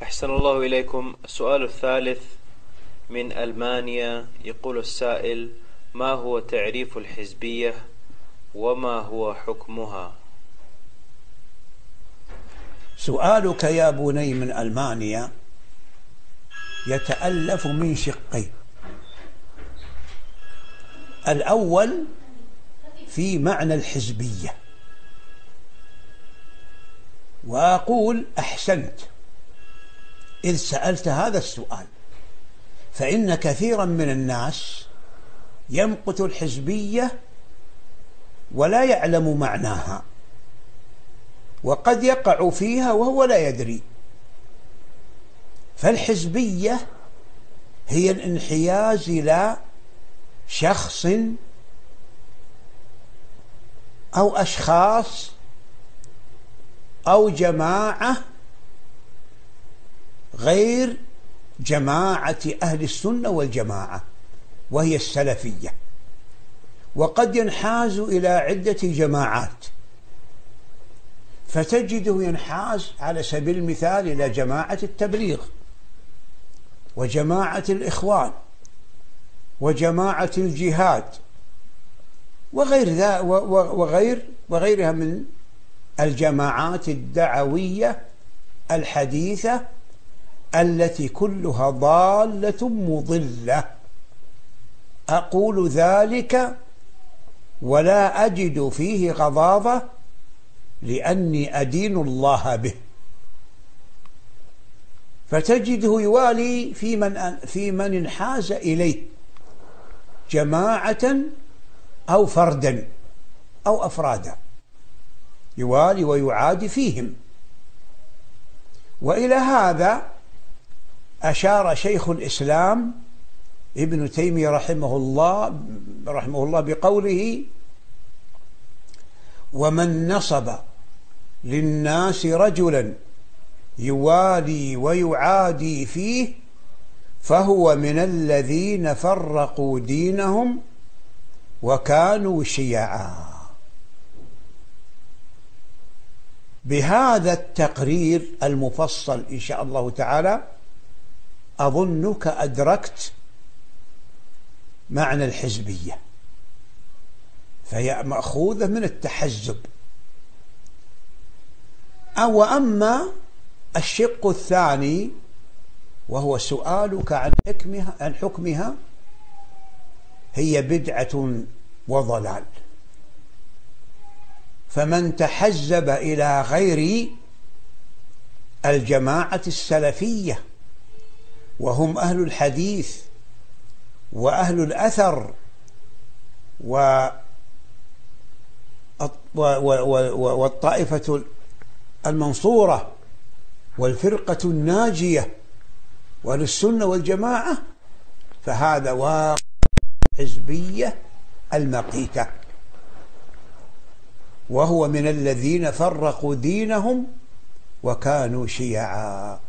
أحسن الله إليكم. السؤال الثالث من ألمانيا، يقول السائل: ما هو تعريف الحزبية وما هو حكمها؟ سؤالك يا بني من ألمانيا يتألف من شقين. الأول في معنى الحزبية، وأقول أحسنت إذ سألت هذا السؤال، فإن كثيرا من الناس يمقت الحزبية ولا يعلم معناها، وقد يقع فيها وهو لا يدري. فالحزبية هي الانحياز إلى شخص أو أشخاص أو جماعة غير جماعة أهل السنة والجماعة، وهي السلفية. وقد ينحاز إلى عدة جماعات، فتجده ينحاز على سبيل المثال إلى جماعة التبليغ، وجماعة الإخوان، وجماعة الجهاد، وغيرها من الجماعات الدعوية الحديثة التي كلها ضالة مضلة. أقول ذلك ولا أجد فيه غضاضة، لأني أدين الله به. فتجده يوالي في من انحاز إليه جماعة أو فردا أو أفرادا، يوالي ويعادي فيهم. وإلى هذا أشار شيخ الإسلام ابن تيمية رحمه الله بقوله: ومن نصب للناس رجلا يوالي ويعادي فيه فهو من الذين فرقوا دينهم وكانوا شيعا. بهذا التقرير المفصل إن شاء الله تعالى أظنك أدركت معنى الحزبية، فهي مأخوذة من التحزب. أما الشق الثاني وهو سؤالك عن حكمها، هي بدعة وضلال. فمن تحزب إلى غير الجماعة السلفية، وهم أهل الحديث وأهل الأثر والطائفة المنصورة والفرقة الناجية وأهل السنة والجماعة، فهذا واقع الحزبية المقيتة، وهو من الذين فرقوا دينهم وكانوا شيعا.